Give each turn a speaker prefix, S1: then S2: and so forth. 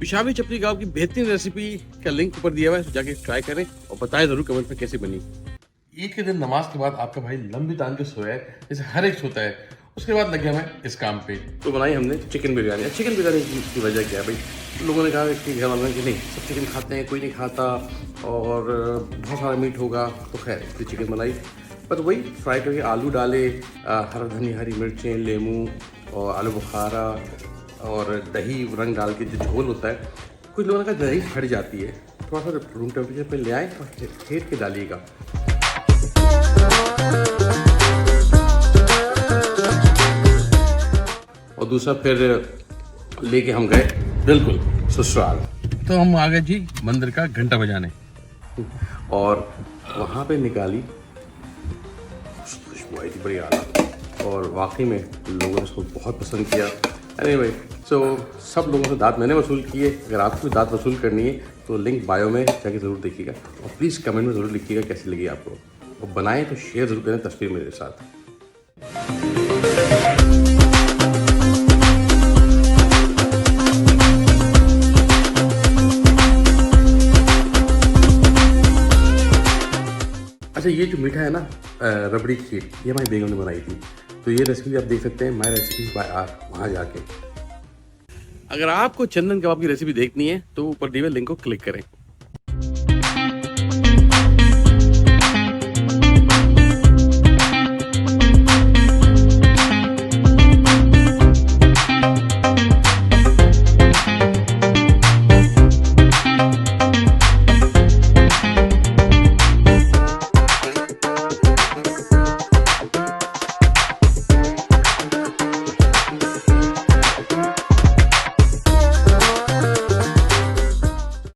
S1: पेशावरी चपली कबाब की बेहतरीन रेसिपी का लिंक ऊपर दिया हुआ है, जाके ट्राई करें और बताएं जरूर कमेंट में कैसी बनी। ईद के दिन नमाज के बाद आपका भाई लंबी तान के सोया है, जैसे हर एक सोता है। उसके बाद लग गया मैं इस काम पे। तो बनाई हमने चिकन बिरयानी। चिकन बिरयानी की वजह क्या है भाई? लोगों ने कहा कि घर वालों ने कि नहीं सब चिकन खाते हैं, कोई नहीं खाता और बहुत सारा मीट होगा, तो खैर फिर चिकन बनाई। पर वही फ्राई करके आलू डाले, हरा धनिया, हरी मिर्चें, लेमू और आलू बुखारा और दही रंग डाल के जो झोल होता है। कुछ लोगों ने कहा दही फट जाती है, थोड़ा सा रूम टेम्परेचर पे ले आए और फेंट के डालिएगा। और दूसरा फिर लेके हम गए बिल्कुल ससुराल। तो हम आ गए जी मंदिर का घंटा बजाने और वहाँ पे निकाली खुशबू आई थी बड़ी आला, और वाकई में लोगों ने उसको बहुत पसंद किया। एनीवे सो सब लोगों से दांत मैंने वसूल किए। अगर आपको भी दांत वसूल करनी है तो लिंक बायो में जाके ज़रूर देखिएगा और प्लीज़ कमेंट में ज़रूर लिखिएगा कैसी लगी आपको, और बनाएं तो शेयर ज़रूर करें तस्वीर मेरे साथ। अच्छा, ये जो मीठा है ना रबड़ी खीर, ये हमारी बेगम ने बनाई थी। तो ये रेसिपी आप देख सकते हैं माई रेसिपीज बाय आर, वहाँ जाके। अगर आपको चंदन कबाब की रेसिपी देखनी है तो ऊपर दिए हुए लिंक को क्लिक करें।